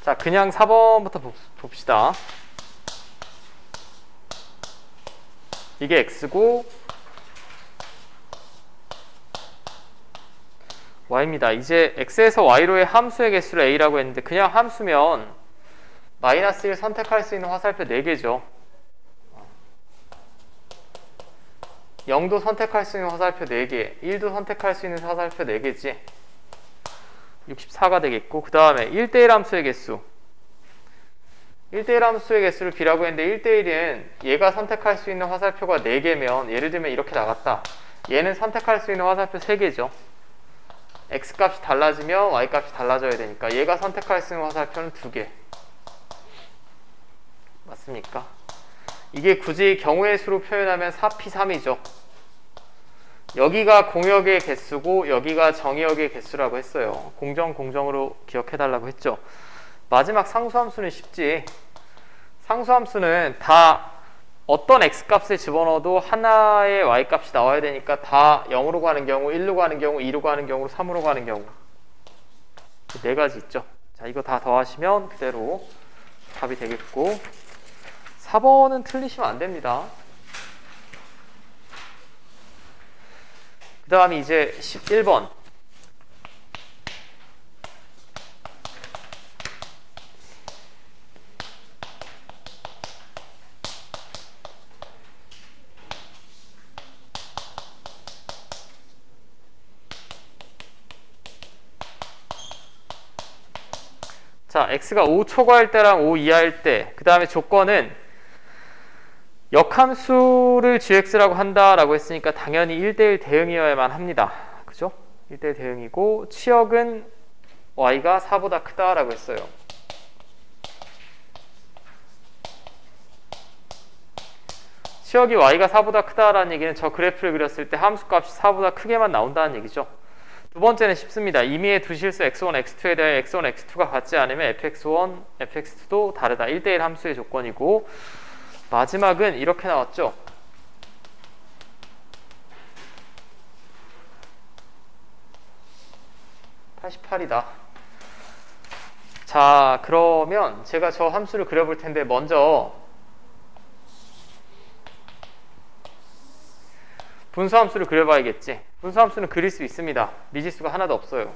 자, 그냥 4번부터 봅시다. 이게 x고 y입니다. 이제 x에서 y로의 함수의 개수를 a라고 했는데 그냥 함수면 마이너스 1 선택할 수 있는 화살표 4개죠. 0도 선택할 수 있는 화살표 4개, 1도 선택할 수 있는 화살표 4개지. 64가 되겠고, 그 다음에 1대1 함수의 개수. 1대1 함수의 개수를 b라고 했는데 1대1은 얘가 선택할 수 있는 화살표가 4개면 예를 들면 이렇게 나갔다. 얘는 선택할 수 있는 화살표 3개죠. x값이 달라지면 y값이 달라져야 되니까 얘가 선택할 수 있는 화살표는 2개. 맞습니까? 이게 굳이 경우의 수로 표현하면 4p3이죠. 여기가 공역의 개수고 여기가 정의역의 개수라고 했어요. 공정으로 기억해달라고 했죠. 마지막 상수함수는 쉽지. 상수함수는 다 어떤 x값을 집어넣어도 하나의 y값이 나와야 되니까 다 0으로 가는 경우, 1로 가는 경우, 2로 가는 경우, 3으로 가는 경우. 4가지 있죠. 자, 이거 다 더하시면 그대로 답이 되겠고, 4번은 틀리시면 안 됩니다. 그 다음에 이제 11번. 자, x가 5 초과할 때랑 5 이하일 때, 그 다음에 조건은 역함수를 gx라고 한다라고 했으니까 당연히 1대1 대응이어야만 합니다. 그죠? 1대1 대응이고, 치역은 y가 4보다 크다라고 했어요. 치역이 y가 4보다 크다라는 얘기는 저 그래프를 그렸을 때 함수값이 4보다 크게만 나온다는 얘기죠. 두 번째는 쉽습니다. 임의의 두 실수 x1, x2에 대해 x1, x2가 같지 않으면 fx1, fx2도 다르다. 1대1 함수의 조건이고, 마지막은 이렇게 나왔죠. (88이다) 자, 그러면 제가 저 함수를 그려볼 텐데 먼저 분수함수를 그려봐야겠지. 분수함수는 그릴 수 있습니다. 미지수가 하나도 없어요.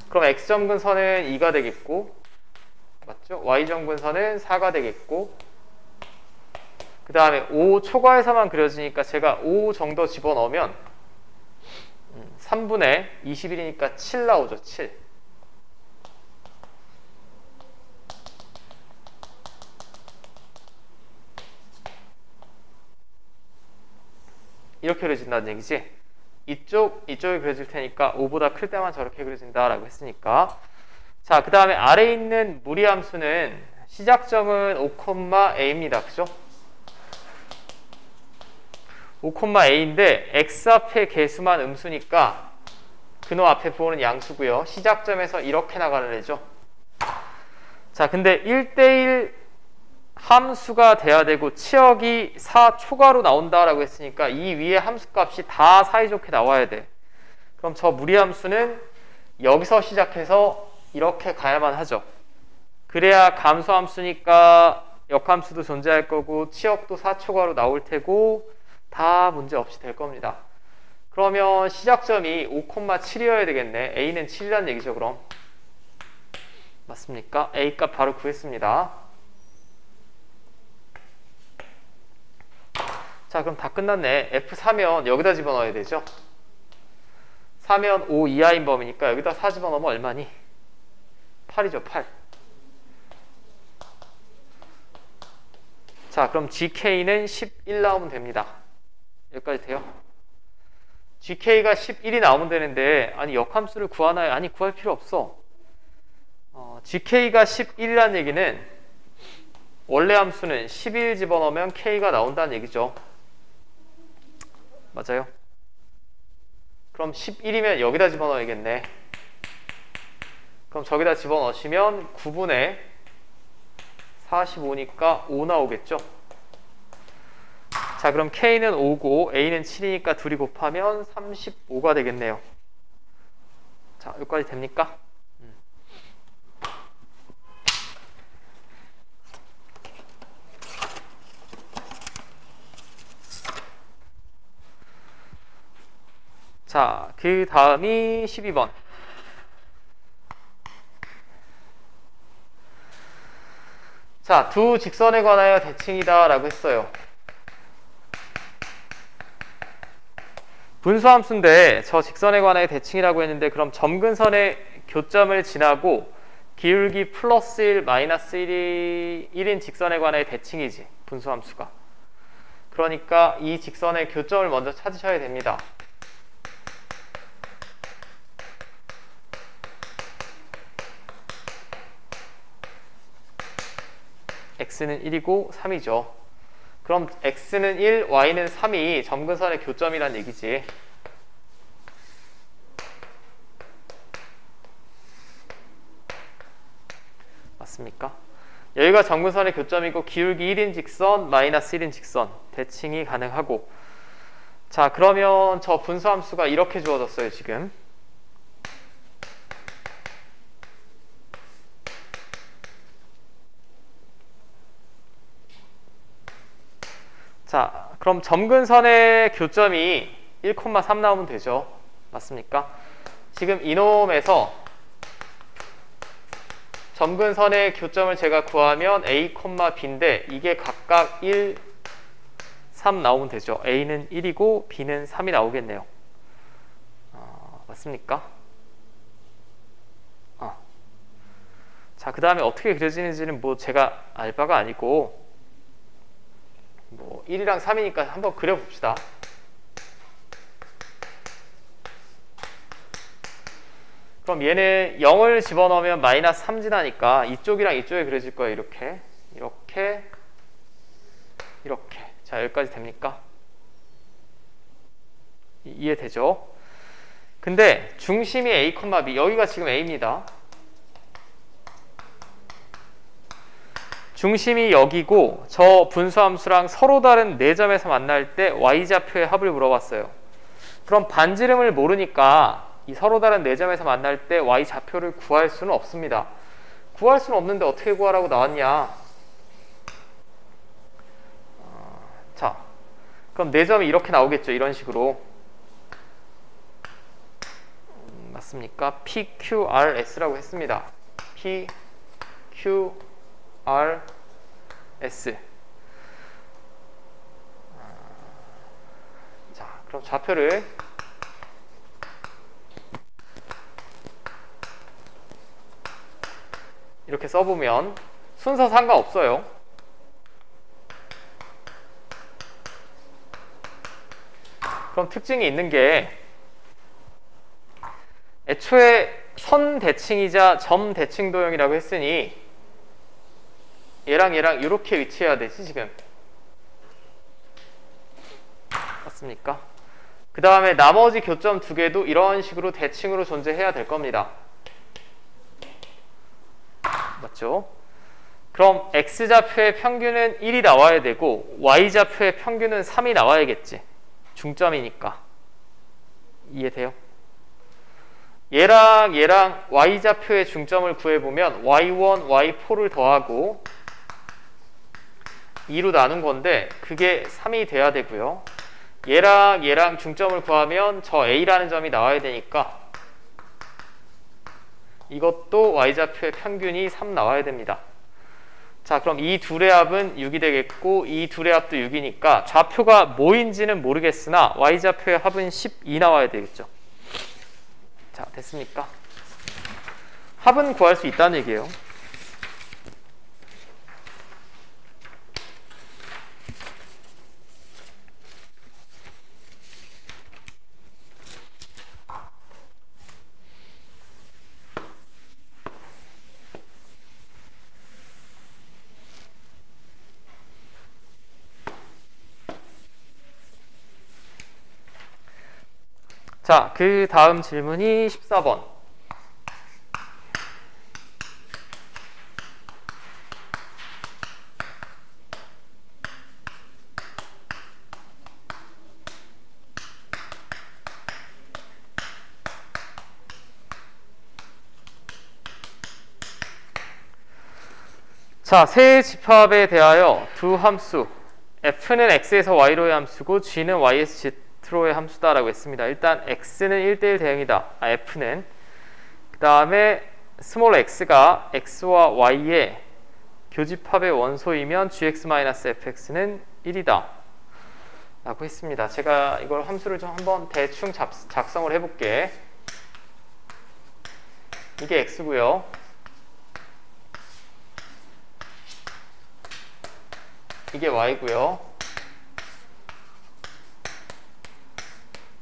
그럼 x점근선은 2가 되겠고, 맞죠? y점근선은 4가 되겠고, 그 다음에 5 초과해서만 그려지니까 제가 5 정도 집어넣으면 3분의 21이니까 7 나오죠. 7. 이렇게 그려진다는 얘기지. 이쪽이 그려질 테니까 5보다 클 때만 저렇게 그려진다라고 했으니까. 자, 그 다음에 아래에 있는 무리함수는 시작점은 5,a입니다. 그죠? 5,a인데 x 앞에 개수만 음수니까 근호 앞에 부호는 양수고요. 시작점에서 이렇게 나가는 애죠. 자, 근데 1대1 함수가 돼야 되고 치역이 4 초과로 나온다라고 했으니까 이 위에 함수값이 다 사이좋게 나와야 돼. 그럼 저 무리함수는 여기서 시작해서 이렇게 가야만 하죠. 그래야 감소함수니까 역함수도 존재할 거고 치역도 4 초과로 나올 테고 다 문제 없이 될 겁니다. 그러면 시작점이 5,7이어야 되겠네. a는 7이라는 얘기죠. 그럼 맞습니까? a 값 바로 구했습니다. 자, 그럼 다 끝났네. f 사면 여기다 집어넣어야 되죠. 4면 5 이하인 범위니까 여기다 4 집어넣으면 얼마니? 8이죠. 8. 자, 그럼 gk는 11 나오면 됩니다. 여기까지 돼요? gk가 11이 나오면 되는데, 아니 역함수를 구하나요? 아니, 구할 필요 없어. gk가 11이라는 얘기는 원래 함수는 11 집어넣으면 k가 나온다는 얘기죠. 맞아요? 그럼 11이면 여기다 집어넣어야겠네. 그럼 저기다 집어넣으시면 9분의 45니까 5 나오겠죠? 자, 그럼 k는 5고 a는 7이니까 둘이 곱하면 35가 되겠네요. 자, 여기까지 됩니까? 그 다음이 12번. 자, 두 직선에 관하여 대칭이다 라고 했어요. 분수함수인데 저 직선에 관하여 대칭이라고 했는데, 그럼 점근선의 교점을 지나고 기울기 플러스 1, 마이너스 1인 직선에 관하여 대칭이지, 분수함수가. 그러니까 이 직선의 교점을 먼저 찾으셔야 됩니다. x는 1이고 3이죠. 그럼 x는 1, y는 3이 점근선의 교점이란 얘기지. 맞습니까? 여기가 점근선의 교점이고 기울기 1인 직선, 마이너스 1인 직선 대칭이 가능하고. 자, 그러면 저 분수함수가 이렇게 주어졌어요. 지금 자, 그럼 점근선의 교점이 1,3 나오면 되죠. 맞습니까? 지금 이놈에서 점근선의 교점을 제가 구하면 a, b인데 이게 각각 1, 3 나오면 되죠. a는 1이고 b는 3이 나오겠네요. 맞습니까? 자, 그 다음에 어떻게 그려지는지는 뭐 제가 알 바가 아니고, 뭐 1이랑 3이니까 한번 그려봅시다. 그럼 얘는 0을 집어넣으면 마이너스 3 지나니까 이쪽이랑 이쪽에 그려질 거예요. 이렇게 이렇게 이렇게. 자, 여기까지 됩니까? 이해되죠? 근데 중심이 a, b, 여기가 지금 a입니다. 중심이 여기고 저 분수함수랑 서로 다른 4점에서 만날 때 y좌표의 합을 물어봤어요. 그럼 반지름을 모르니까 이 서로 다른 4점에서 만날 때 y좌표를 구할 수는 없습니다. 구할 수는 없는데 어떻게 구하라고 나왔냐? 자, 그럼 4점이 이렇게 나오겠죠. 이런 식으로. 맞습니까? PQRS라고 했습니다. PQRS. 자, 그럼 좌표를 이렇게 써보면 순서 상관없어요. 그럼 특징이 있는 게, 애초에 선 대칭이자 점 대칭 도형이라고 했으니 얘랑 얘랑 이렇게 위치해야 되지 지금. 맞습니까? 그 다음에 나머지 교점 2개도 이런 식으로 대칭으로 존재해야 될 겁니다. 맞죠? 그럼 x좌표의 평균은 1이 나와야 되고 y좌표의 평균은 3이 나와야겠지. 중점이니까. 이해돼요? 얘랑 얘랑 y좌표의 중점을 구해보면 y1, y4를 더하고 2로 나눈 건데 그게 3이 돼야 되고요. 얘랑 얘랑 중점을 구하면 저 a라는 점이 나와야 되니까 이것도 y좌표의 평균이 3 나와야 됩니다. 자, 그럼 이 둘의 합은 6이 되겠고 이 둘의 합도 6이니까 좌표가 뭐인지는 모르겠으나 y좌표의 합은 12 나와야 되겠죠. 자, 됐습니까? 합은 구할 수 있다는 얘기예요. 자, 그 다음 질문이 14번. 자, 세 집합에 대하여 두 함수 f는 x에서 y로의 함수고 g는 y에서 Z로의 함수다라고 했습니다. 일단 x는 1대1 대응이다. f는. 그 다음에 스몰 x가 x와 y의 교집합의 원소이면 gx-fx는 1이다 라고 했습니다. 제가 이걸 함수를 좀 한번 대충 작성을 해볼게. 이게 x고요. 이게 y고요.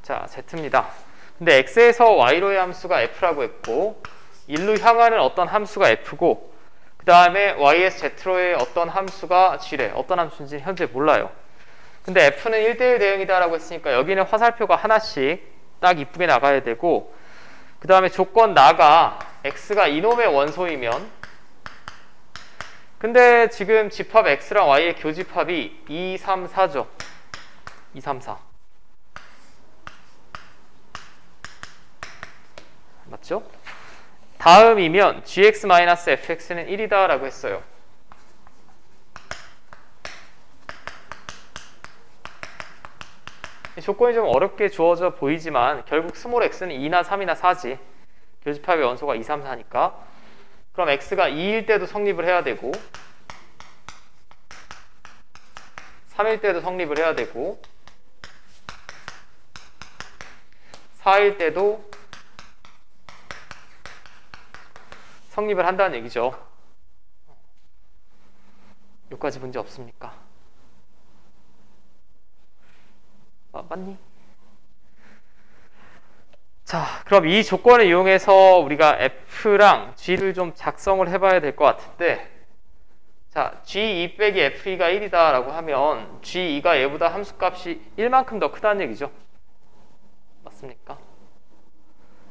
자, z입니다. 근데 x에서 y로의 함수가 f라고 했고 1로 향하는 어떤 함수가 f고 그 다음에 y에서 z로의 어떤 함수가 g래. 어떤 함수인지 현재 몰라요. 근데 f는 1대1 대응이다 라고 했으니까 여기는 화살표가 하나씩 딱 이쁘게 나가야 되고 그 다음에 조건 나가 x가 이놈의 원소이면 근데 지금 집합 x랑 y의 교집합이 2, 3, 4죠. 2, 3, 4 맞죠? 다음이면 gx-fx는 1이다 라고 했어요. 조건이 좀 어렵게 주어져 보이지만 결국 스몰 x는 2나 3이나 4지. 교집합의 원소가 2, 3, 4니까 그럼 x가 2일 때도 성립을 해야 되고 3일 때도 성립을 해야 되고 4일 때도 성립을 한다는 얘기죠. 여기까지 문제 없습니까? 맞니? 자, 그럼 이 조건을 이용해서 우리가 f랑 g를 좀 작성을 해봐야 될 것 같은데 자, g2 빼기 f2가 1이다 라고 하면 g2가 얘보다 함수값이 1만큼 더 크다는 얘기죠. 맞습니까?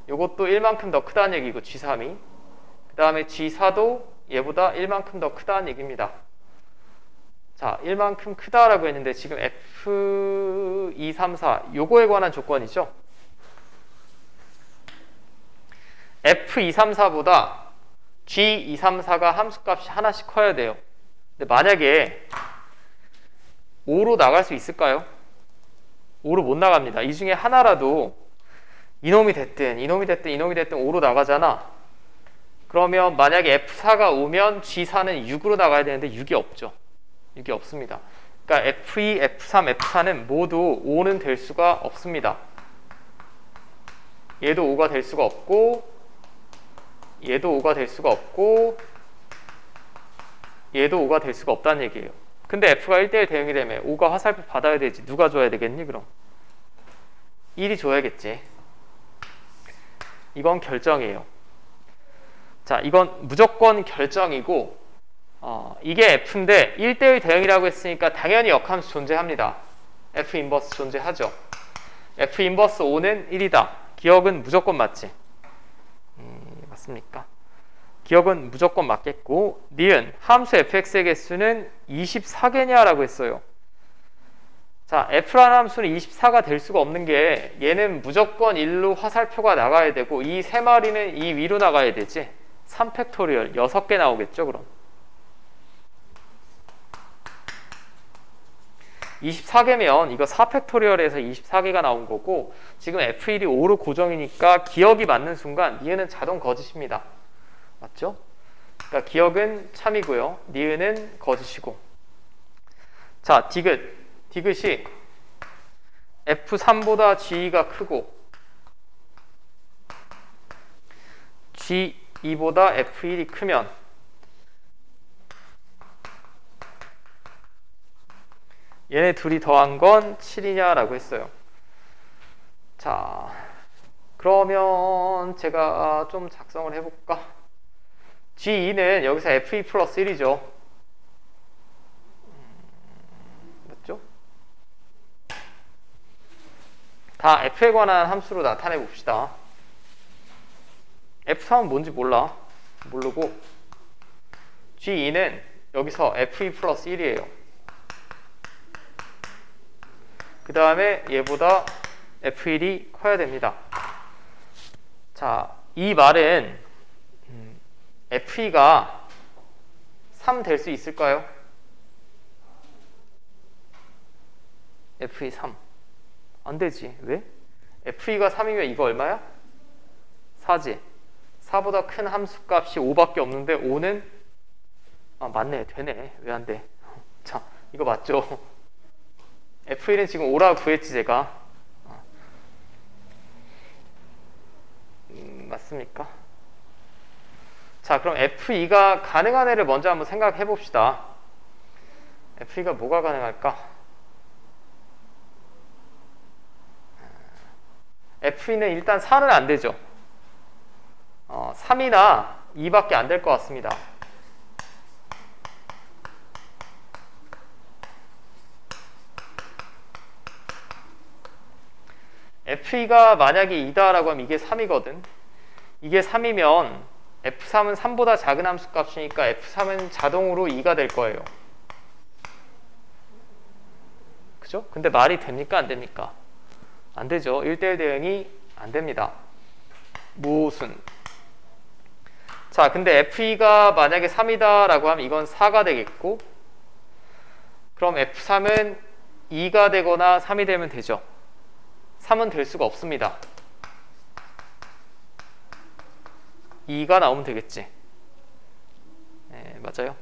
요것도 1만큼 더 크다는 얘기고 g3이 그 다음에 g4도 얘보다 1만큼 더 크다는 얘기입니다. 자, 1만큼 크다라고 했는데 지금 f2, 3, 4 요거에 관한 조건이죠. f2, 3, 4보다 g2, 3, 4가 함수값이 하나씩 커야 돼요. 근데 만약에 5로 나갈 수 있을까요? 5로 못 나갑니다. 이 중에 하나라도 이놈이 됐든 이놈이 됐든 이놈이 됐든 5로 나가잖아. 그러면 만약에 F4가 오면 G4는 6으로 나가야 되는데 6이 없죠. 6이 없습니다. 그러니까 F2, F3, F4는 모두 5는 될 수가 없습니다. 얘도 5가 될 수가 없고 얘도 5가 될 수가 없고 얘도 5가 될 수가 없다는 얘기예요. 근데 F가 1대1 대응이라며 5가 화살표 받아야 되지. 누가 줘야 되겠니 그럼? 1이 줘야겠지. 이건 결정이에요. 자, 이건 무조건 결정이고 이게 F인데 1대1 대응이라고 했으니까 당연히 역함수 존재합니다. F 인버스 존재하죠. F 인버스 5는 1이다. 기억은 무조건 맞지? 맞습니까? 기억은 무조건 맞겠고 니은 함수 fx의 개수는 24개냐 라고 했어요. 자, f라는 함수는 24가 될 수가 없는 게 얘는 무조건 1로 화살표가 나가야 되고 이 세 마리는 이 위로 나가야 되지. 3팩토리얼 6개 나오겠죠 그럼. 24개면 이거 4팩토리얼에서 24개가 나온 거고 지금 F1이 5로 고정이니까 기억이 맞는 순간 니은은 자동 거짓입니다. 맞죠? 그러니까 기억은 참이고요. 니은은 거짓이고. 자, 디귿이 F3보다 G2가 크고 G2보다 F1이 크면 얘네 둘이 더한 건 7이냐라고 했어요. 자, 그러면 제가 좀 작성을 해볼까? G2는 여기서 F2 플러스 1이죠. 맞죠? 다 F에 관한 함수로 나타내 봅시다. F3은 뭔지 모르고 G2는 여기서 F2 플러스 1이에요. 그 다음에 얘보다 F1이 커야 됩니다. 자, 이 말은 F2가 3 될 수 있을까요? F2 3. 안 되지. 왜? F2가 3이면 이거 얼마야? 4지. 4보다 큰 함수값이 5밖에 없는데 5는 맞네. 되네. 왜 안 돼? 자, 이거 맞죠? F1은 지금 5라고 구했지 제가. 맞습니까? 자, 그럼 F2가 가능한 애를 먼저 한번 생각해 봅시다. F2가 뭐가 가능할까? F2는 일단 4는 안 되죠. 3이나 2밖에 안 될 것 같습니다. F2가 만약에 2다라고 하면 이게 3이거든. 이게 3이면 F3은 3보다 작은 함수 값이니까 F3은 자동으로 2가 될 거예요. 그죠? 근데 말이 됩니까? 안 됩니까? 안 되죠. 1대1 대응이 안 됩니다. 무슨? 자, 근데 F2가 만약에 3이다 라고 하면 이건 4가 되겠고, 그럼 F3은 2가 되거나 3이 되면 되죠. 3은 될 수가 없습니다. 2가 나오면 되겠지. 네, 맞아요.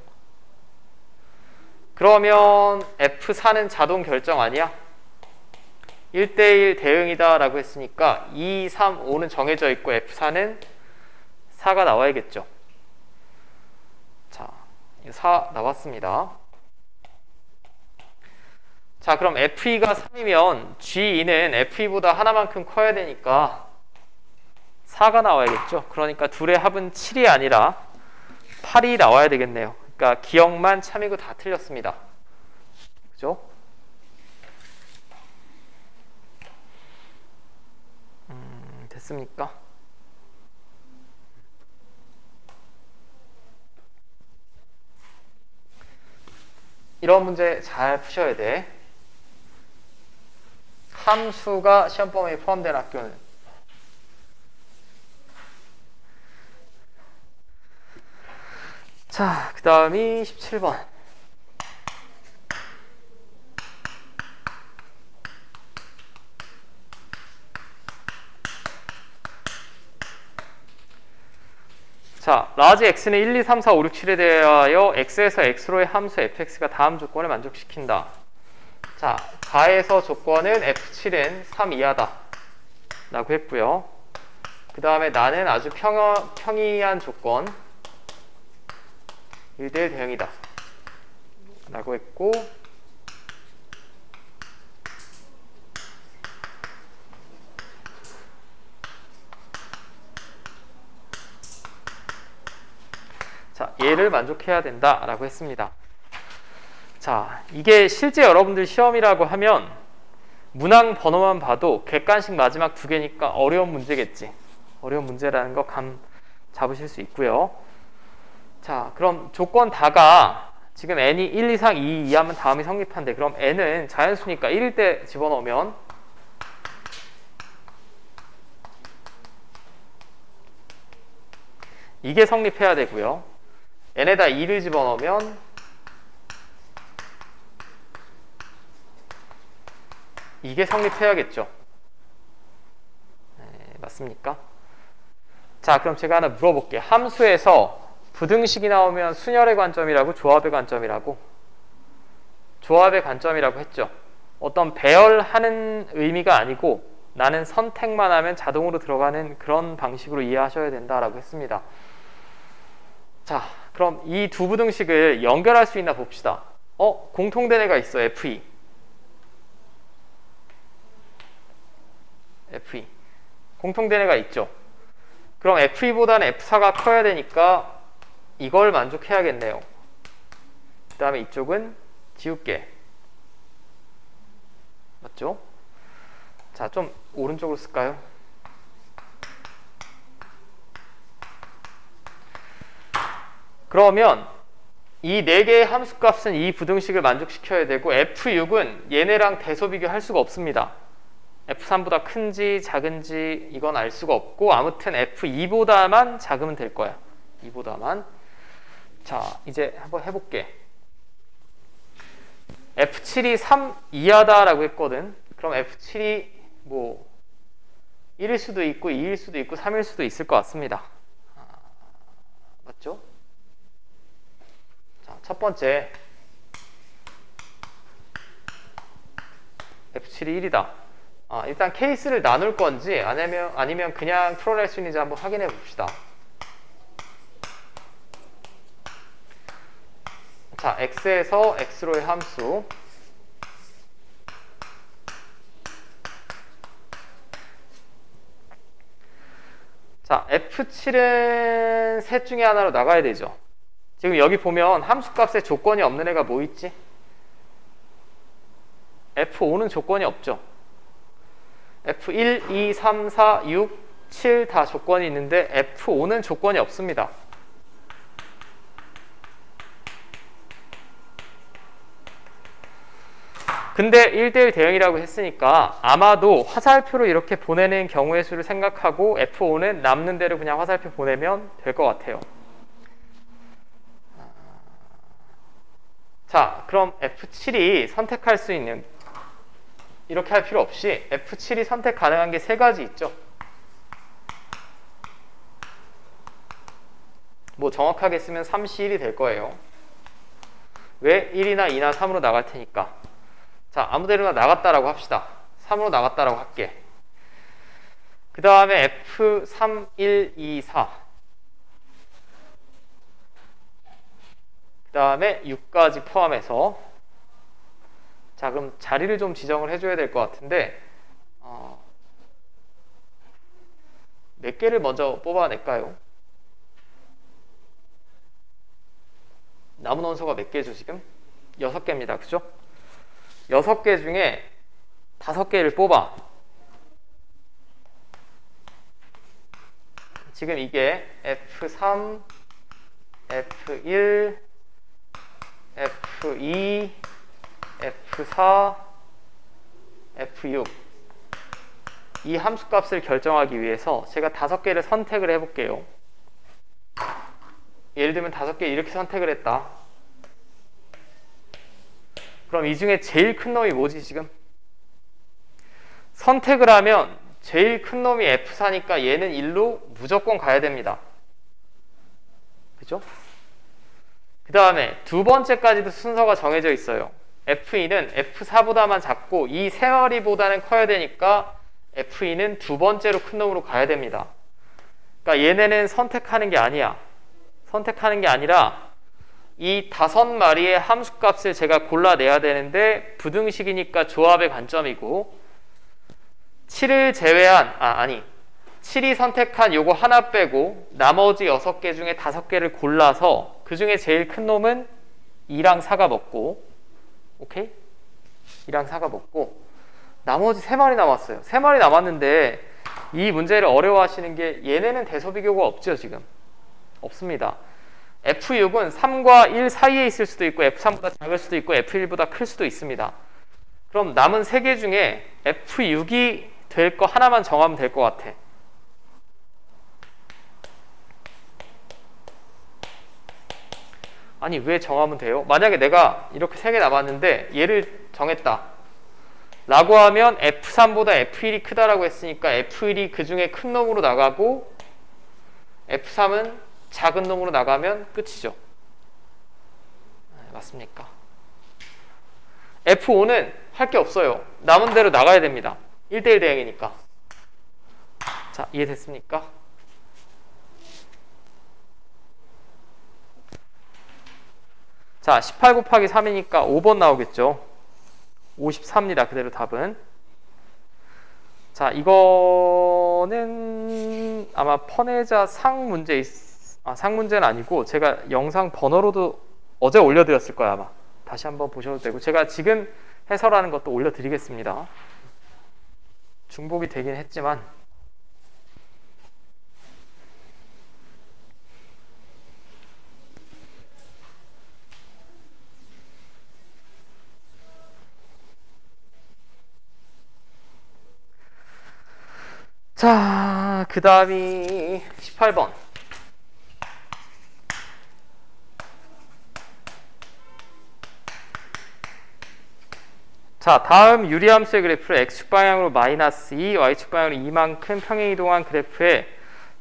그러면 F4는 자동 결정 아니야? 1대1 대응이다 라고 했으니까 2, 3, 5는 정해져 있고 F4는 4가 나와야겠죠. 자, 4 나왔습니다. 자, 그럼 F2가 3이면 G2는 F2보다 하나만큼 커야 되니까 4가 나와야겠죠. 그러니까 둘의 합은 7이 아니라 8이 나와야 되겠네요. 그러니까 기억만 참이고 다 틀렸습니다. 그죠? 됐습니까? 이런 문제 잘 푸셔야 돼. 함수가 시험 범위에 포함된 학교는 자, 그 다음이 17번. 자, 라지 x는 1, 2, 3, 4, 5, 6, 7에 대하여 x에서 x로의 함수 fx가 다음 조건을 만족시킨다. 자, 가에서 조건은 f7은 3 이하다 라고 했고요. 그 다음에 나는 아주 평이한 조건 1대1 대응이다 라고 했고, 자, 얘를 만족해야 된다 라고 했습니다. 자, 이게 실제 여러분들 시험이라고 하면 문항 번호만 봐도 객관식 마지막 두 개니까 어려운 문제겠지. 어려운 문제라는 거 감 잡으실 수 있고요. 자, 그럼 조건 다가 지금 n이 1 이상 2 이하면 다음이 성립한데, 그럼 n은 자연수니까 1일 때 집어넣으면 이게 성립해야 되고요. n에다 2를 집어넣으면 이게 성립해야겠죠. 네, 맞습니까? 자, 그럼 제가 하나 물어볼게요. 함수에서 부등식이 나오면 순열의 관점이라고, 조합의 관점이라고? 조합의 관점이라고 했죠. 어떤 배열하는 의미가 아니고 나는 선택만 하면 자동으로 들어가는 그런 방식으로 이해하셔야 된다라고 했습니다. 자, 그럼 이 두 부등식을 연결할 수 있나 봅시다. 공통된 애가 있어. F2. F2. 공통된 애가 있죠. 그럼 F2보다는 F4가 커야 되니까 이걸 만족해야겠네요. 그 다음에 이쪽은 지울게. 맞죠? 자, 좀 오른쪽으로 쓸까요? 그러면 이 4개의 함수값은 이 부등식을 만족시켜야 되고, F6은 얘네랑 대소 비교할 수가 없습니다. F3보다 큰지 작은지 이건 알 수가 없고, 아무튼 F2보다만 작으면 될 거야. 2보다만. 자, 이제 한번 해볼게. F7이 3 이하다 라고 했거든. 그럼 F7이 뭐 1일 수도 있고 2일 수도 있고 3일 수도 있을 것 같습니다. 맞죠? 자, 첫 번째 F7이 1이다. 일단 케이스를 나눌 건지 아니면 그냥 풀어낼 수 있는지 한번 확인해 봅시다. 자, x에서 x로의 함수 자, F7은 셋 중에 하나로 나가야 되죠. 지금 여기 보면 함수값에 조건이 없는 애가 뭐 있지? F5는 조건이 없죠. F1, 2, 3, 4, 6, 7 다 조건이 있는데 F5는 조건이 없습니다. 근데 1대1 대응이라고 했으니까 아마도 화살표로 이렇게 보내는 경우의 수를 생각하고 F5는 남는 대로 그냥 화살표 보내면 될 것 같아요. 자, 그럼 F7이 선택할 수 있는, 이렇게 할 필요 없이 F7이 선택 가능한 게 세 가지 있죠. 뭐 정확하게 쓰면 3C1이 될 거예요. 왜? 1이나 2나 3으로 나갈 테니까. 자, 아무데나 나갔다라고 합시다. 3으로 나갔다라고 할게. 그 다음에 F3, 1, 2, 4. 그 다음에 6까지 포함해서. 자, 그럼 자리를 좀 지정을 해줘야 될 것 같은데 몇 개를 먼저 뽑아낼까요? 남은 원소가 몇 개죠 지금? 6개입니다. 그죠? 6개 중에 5개를 뽑아. 지금 이게 F3, F1, F2, F4, F6 이 함수값을 결정하기 위해서 제가 5개를 선택을 해볼게요. 예를 들면 5개 이렇게 선택을 했다. 그럼 이 중에 제일 큰 놈이 뭐지 지금? 선택을 하면 제일 큰 놈이 F4니까 얘는 1로 무조건 가야 됩니다. 그죠? 그 다음에 두 번째까지도 순서가 정해져 있어요. F2는 F4보다만 작고 이 세 마리보다는 커야 되니까 F2는 두 번째로 큰 놈으로 가야 됩니다. 그러니까 얘네는 선택하는 게 아니야. 선택하는 게 아니라 이 5마리의 함수값을 제가 골라내야 되는데 부등식이니까 조합의 관점이고 7을 제외한 7이 선택한 요거 하나 빼고 나머지 6개 중에 5개를 골라서 그 중에 제일 큰 놈은 2랑 4가 먹고 오케이? 2랑 4가 먹고 나머지 3마리 남았어요. 3마리 남았는데 이 문제를 어려워하시는 게 얘네는 대소비교가 없죠 지금? 없습니다. F6은 3과 1 사이에 있을 수도 있고 F3보다 작을 수도 있고 F1보다 클 수도 있습니다. 그럼 남은 3개 중에 F6이 될 거 하나만 정하면 될 것 같아. 아니 왜 정하면 돼요? 만약에 내가 이렇게 3개 남았는데 얘를 정했다 라고 하면 F3보다 F1이 크다라고 했으니까 F1이 그 중에 큰 놈으로 나가고 F3은 작은 놈으로 나가면 끝이죠. 맞습니까? F5는 할 게 없어요. 남은 대로 나가야 됩니다. 1대1 대응이니까. 자, 이해됐습니까? 자, 18 곱하기 3이니까 5번 나오겠죠. 54입니다. 그대로 답은. 자, 이거는 아마 퍼내자 상 문제는 아니고 제가 영상 번호로도 어제 올려드렸을 거야 아마. 다시 한번 보셔도 되고 제가 지금 해설하는 것도 올려드리겠습니다. 중복이 되긴 했지만 자, 그 다음이 18번. 자, 다음 유리함수의 그래프를 x축 방향으로 마이너스 2, y축 방향으로 2만큼 평행 이동한 그래프의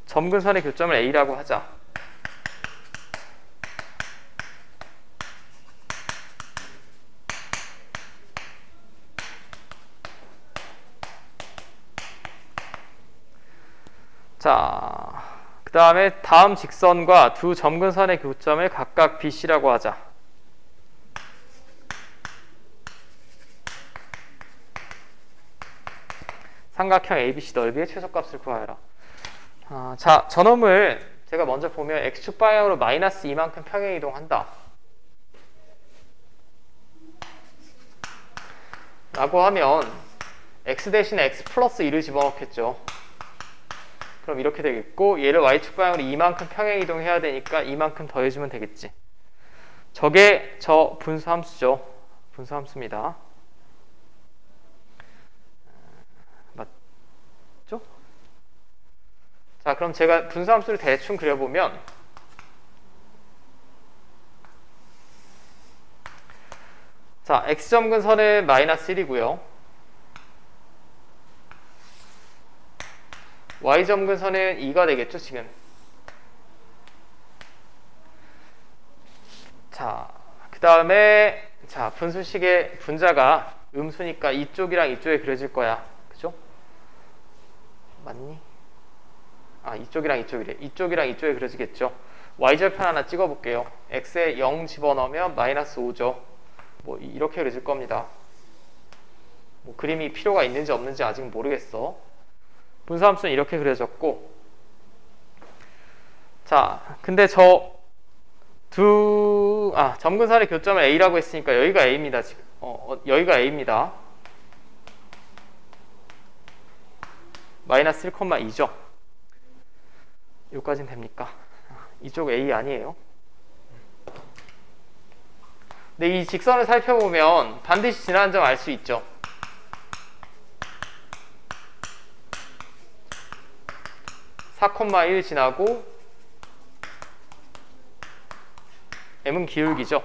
점근선의 교점을 A라고 하자. 자, 그 다음에 다음 직선과 두 점근선의 교점을 각각 BC라고 하자. 삼각형 ABC 넓이의 최소값을 구하여라. 자, 저놈을 제가 먼저 보면 x축 방향으로 마이너스 2만큼 평행 이동한다 라고 하면 x 대신에 x 플러스 2를 집어넣겠죠. 그럼 이렇게 되겠고, 얘를 y축 방향으로 이만큼 평행 이동해야 되니까 이만큼 더해주면 되겠지. 저게 저 분수함수죠. 분수함수입니다. 맞죠? 자, 그럼 제가 분수함수를 대충 그려보면 자, x점근선은 마이너스 1이고요. y점근선은 2가 되겠죠, 지금. 자, 그 다음에 자, 분수식의 분자가 음수니까 이쪽이랑 이쪽에 그려질 거야. 그죠? 맞니? 이쪽이랑 이쪽이래. 이쪽이랑 이쪽에 그려지겠죠. y절편 하나 찍어볼게요. x에 0 집어넣으면 마이너스 5죠. 뭐 이렇게 그려질 겁니다. 뭐 그림이 필요가 있는지 없는지 아직 모르겠어. 분수함수는 이렇게 그려졌고, 자, 근데 점근선의 교점을 A라고 했으니까 여기가 A입니다. 지금 여기가 A입니다. 마이너스 1,2죠. 여기까지는 됩니까? 이쪽 A 아니에요. 근데 이 직선을 살펴보면 반드시 지나는 점 알 수 있죠. 4,1 지나고 m은 기울기죠.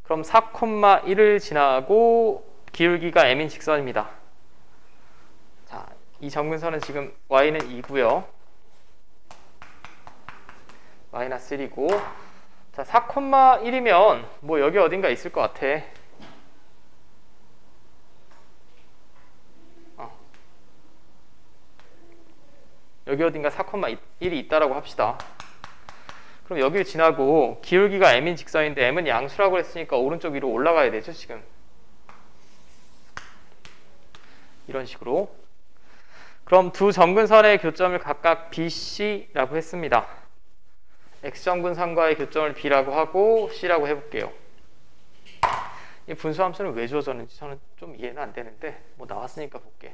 그럼 4,1을 지나고 기울기가 m인 직선입니다. 자, 이 점근선은 지금 y는 2고요. 마이너스 1이고, 자, 4,1이면 뭐 여기 어딘가 있을 것 같아. 여기 어딘가 4,1이 있다라고 합시다. 그럼 여기를 지나고 기울기가 m인 직선인데 m은 양수라고 했으니까 오른쪽 위로 올라가야 되죠, 지금. 이런 식으로. 그럼 두 점근선의 교점을 각각 BC라고 했습니다. x점근선과의 교점을 B라고 하고 C라고 해볼게요. 이 분수함수는 왜 주어졌는지 저는 좀 이해는 안 되는데 뭐 나왔으니까 볼게.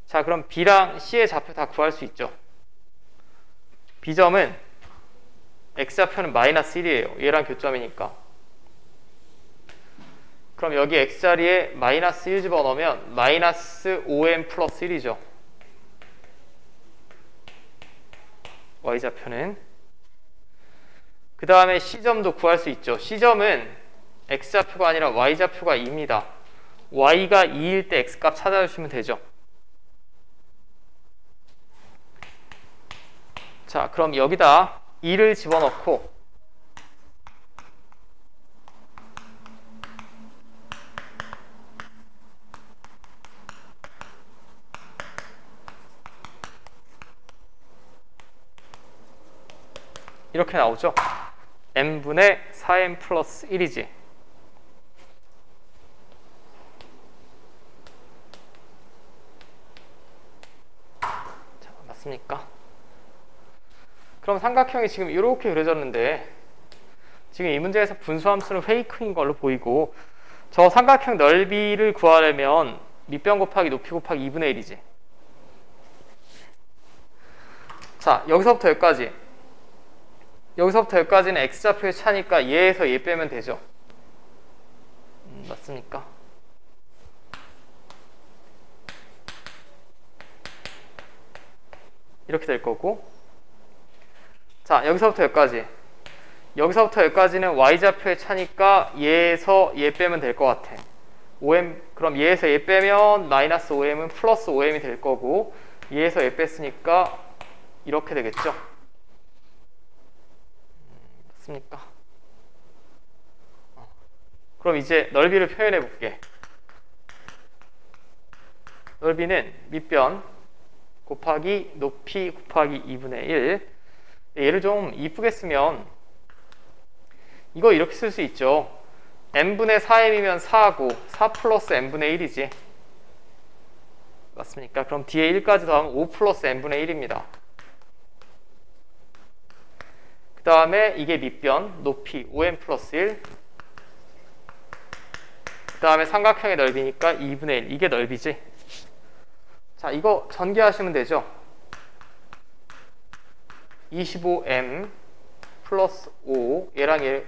자, 그럼 B랑 C의 좌표 다 구할 수 있죠. B점은 X좌표는 마이너스 1이에요. 얘랑 교점이니까. 그럼 여기 X자리에 마이너스 1 집어넣으면 마이너스 5m 플러스 1이죠. Y좌표는. 그 다음에 C점도 구할 수 있죠. C점은 X좌표가 아니라 Y좌표가 2입니다. Y가 2일 때 X값 찾아주시면 되죠. 자, 그럼 여기다 2를 집어넣고 이렇게 나오죠. m분의 4m 플러스 1이지. 자, 맞습니까? 그럼 삼각형이 지금 이렇게 그려졌는데 지금 이 문제에서 분수함수는 페이크인 걸로 보이고, 저 삼각형 넓이를 구하려면 밑변 곱하기 높이 곱하기 2분의 1이지. 자, 여기서부터 여기까지. 여기서부터 여기까지는 x좌표의 차니까 얘에서 얘 빼면 되죠. 맞습니까? 이렇게 될 거고, 자, 여기서부터 여기까지. 여기서부터 여기까지는 y좌표의 차니까 얘에서 얘 빼면 될 것 같아. 5m, 그럼 얘에서 얘 빼면 마이너스 5m은 플러스 5m이 될 거고, 얘에서 얘 뺐으니까 이렇게 되겠죠. 맞습니까? 그럼 이제 넓이를 표현해 볼게. 넓이는 밑변 곱하기 높이 곱하기 2분의 1. 얘를 좀 이쁘게 쓰면 이거 이렇게 쓸 수 있죠. n분의 4m이면 4고 4 플러스 n분의 1이지. 맞습니까? 그럼 뒤에 1까지 더하면 5 플러스 n분의 1입니다. 그 다음에 이게 밑변 높이 5n 플러스 1. 그 다음에 삼각형의 넓이니까 2분의 1. 이게 넓이지. 자, 이거 전개하시면 되죠. 25m 플러스 5, 얘랑 얘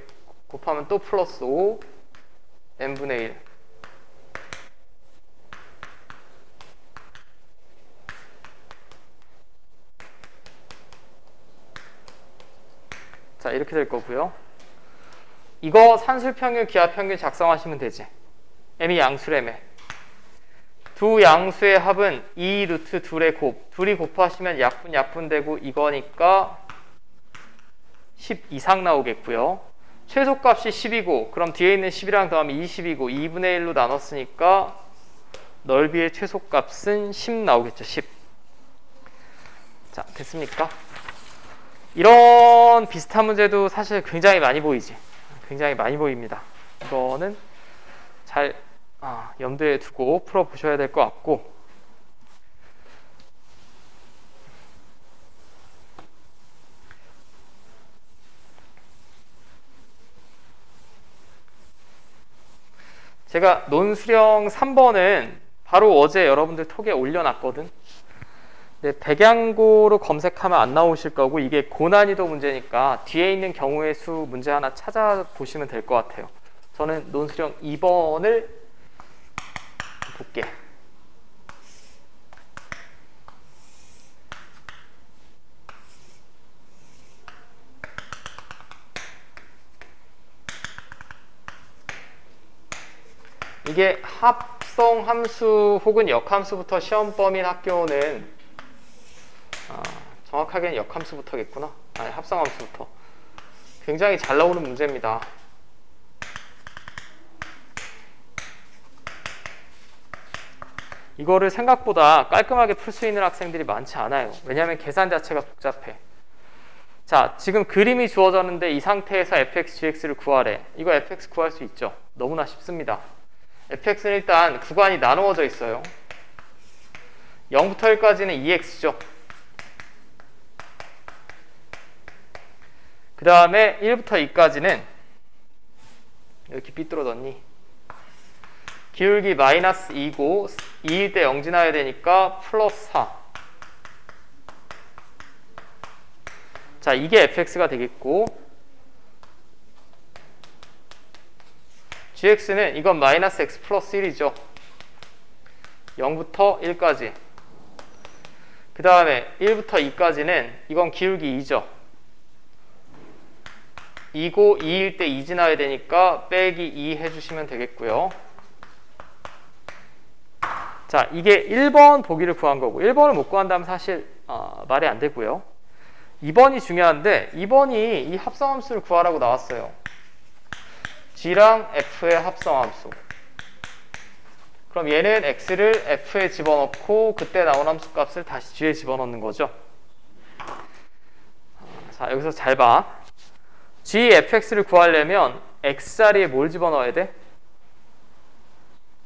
곱하면 또 플러스 5 n분의 1. 자, 이렇게 될 거고요. 이거 산술평균, 기하평균 작성하시면 되지. m이 양수래매. 두 양수의 합은 2 루트 둘의 곱. 둘이 곱하시면 약분 되고 이거니까 10 이상 나오겠고요. 최소값이 10이고 그럼 뒤에 있는 10이랑 더하면 20이고 2분의 1로 나눴으니까 넓이의 최소값은 10 나오겠죠. 10. 자, 됐습니까? 이런 비슷한 문제도 사실 굉장히 많이 보이지. 굉장히 많이 보입니다. 이거는 잘 염두에 두고 풀어보셔야 될 것 같고, 제가 논수령 3번은 바로 어제 여러분들 톡에 올려놨거든. 근데 백양고로 검색하면 안 나오실 거고 이게 고난이도 문제니까 뒤에 있는 경우의 수 문제 하나 찾아보시면 될 것 같아요. 저는 논수령 2번을 볼게. 이게 합성함수 혹은 역함수부터 시험 범인 학교는 정확하게는 역함수부터겠구나. 아니, 합성함수부터 굉장히 잘 나오는 문제입니다. 이거를 생각보다 깔끔하게 풀 수 있는 학생들이 많지 않아요. 왜냐하면 계산 자체가 복잡해. 자, 지금 그림이 주어졌는데 이 상태에서 fx, gx를 구하래. 이거 fx 구할 수 있죠. 너무나 쉽습니다. fx는 일단 구간이 나누어져 있어요. 0부터 1까지는 2x죠. 그 다음에 1부터 2까지는 이렇게 삐뚤어졌니? 기울기 마이너스 2고 2일 때 0 지나야 되니까 플러스 4. 자, 이게 fx가 되겠고, gx는 이건 마이너스 x 플러스 1이죠. 0부터 1까지. 그 다음에 1부터 2까지는 이건 기울기 2죠. 2고 2일 때 2 지나야 되니까 빼기 2 해주시면 되겠고요. 자, 이게 1번 보기를 구한 거고 1번을 못 구한다면 사실 말이 안 되고요. 2번이 중요한데 2번이 이 합성함수를 구하라고 나왔어요. G랑 F의 합성함수. 그럼 얘는 X를 F에 집어넣고 그때 나온 함수값을 다시 G에 집어넣는 거죠. 자, 여기서 잘 봐. Gfx를 구하려면 X자리에 뭘 집어넣어야 돼?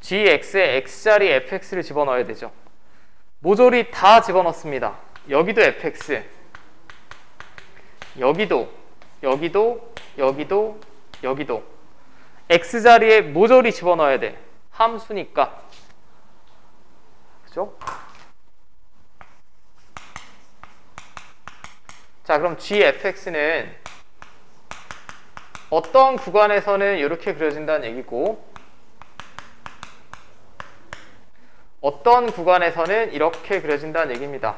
Gx에 X자리에 fx를 집어넣어야 되죠. 모조리 다 집어넣습니다. 여기도 fx, 여기도, 여기도, 여기도, 여기도 X자리에 모조리 집어넣어야 돼. 함수니까. 그죠? 자, 그럼 Gfx는 어떤 구간에서는 이렇게 그려진다는 얘기고 어떤 구간에서는 이렇게 그려진다는 얘기입니다.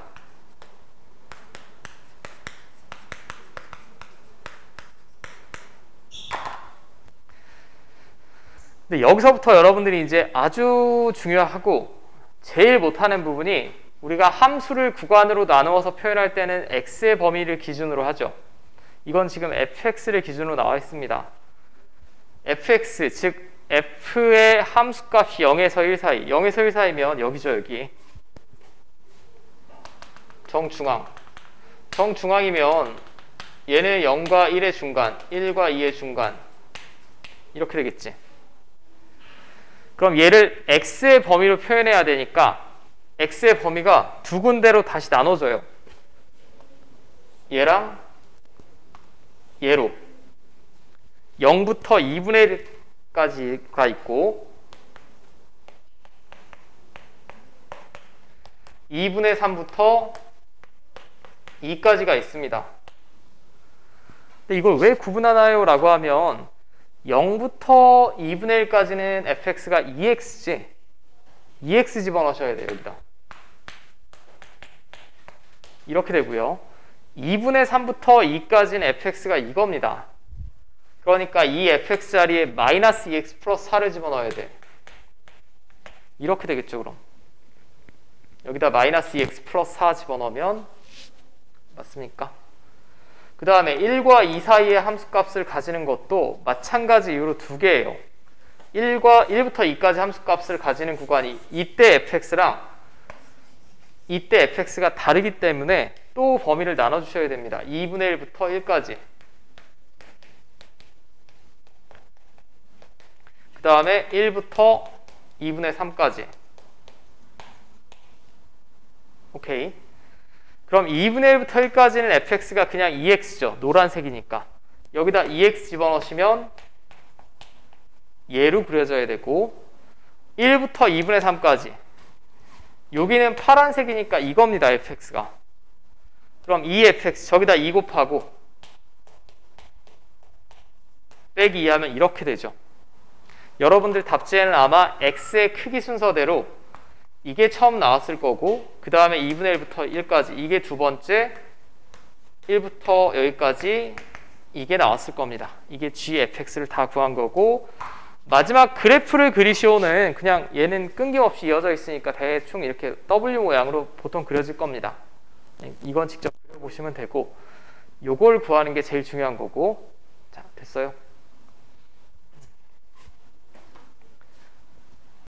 근데 여기서부터 여러분들이 이제 아주 중요하고 제일 못하는 부분이 우리가 함수를 구간으로 나누어서 표현할 때는 x의 범위를 기준으로 하죠. 이건 지금 fx를 기준으로 나와 있습니다. fx, 즉 f의 함수값이 0에서 1 사이, 0에서 1 사이면 여기죠, 여기. 정중앙. 정중앙이면 얘는 0과 1의 중간, 1과 2의 중간 이렇게 되겠지. 그럼 얘를 x의 범위로 표현해야 되니까 x의 범위가 두 군데로 다시 나눠져요. 얘랑 얘로 0부터 2분의 1까지가 있고 2분의 3부터 2까지가 있습니다. 근데 이걸 왜 구분하나요? 라고 하면 0부터 2분의 1까지는 fx가 2x지 2x 집어넣으셔야 돼요. 여기다 이렇게 되고요. 2분의 3부터 2까지는 fx가 이겁니다. 그러니까 이 fx 자리에 마이너스 2x 플러스 4를 집어넣어야 돼. 이렇게 되겠죠. 그럼 여기다 마이너스 2x 플러스 4 집어넣으면 맞습니까? 그 다음에 1과 2 사이의 함수값을 가지는 것도 마찬가지 이유로 두 개예요. 1부터 2까지 함수값을 가지는 구간이 이때 fx랑 이때 fx가 다르기 때문에 또 범위를 나눠주셔야 됩니다. 2분의 1부터 1까지. 그 다음에 1부터 2분의 3까지. 오케이. 그럼 2분의 1부터 1까지는 fx가 그냥 2x죠. 노란색이니까. 여기다 2x 집어넣으시면 얘로 그려져야 되고 1부터 2분의 3까지. 여기는 파란색이니까 이겁니다. fx가. 그럼 2fx 저기다 2 곱하고 빼기 2 하면 이렇게 되죠. 여러분들 답지에는 아마 x의 크기 순서대로 이게 처음 나왔을 거고 그 다음에 2분의 1부터 1까지 이게 두 번째 1부터 여기까지 이게 나왔을 겁니다. 이게 gfx를 다 구한 거고 마지막 그래프를 그리시오는 그냥 얘는 끊김없이 이어져 있으니까 대충 이렇게 W 모양으로 보통 그려질 겁니다. 이건 직접 그려보시면 되고 요걸 구하는 게 제일 중요한 거고 자 됐어요?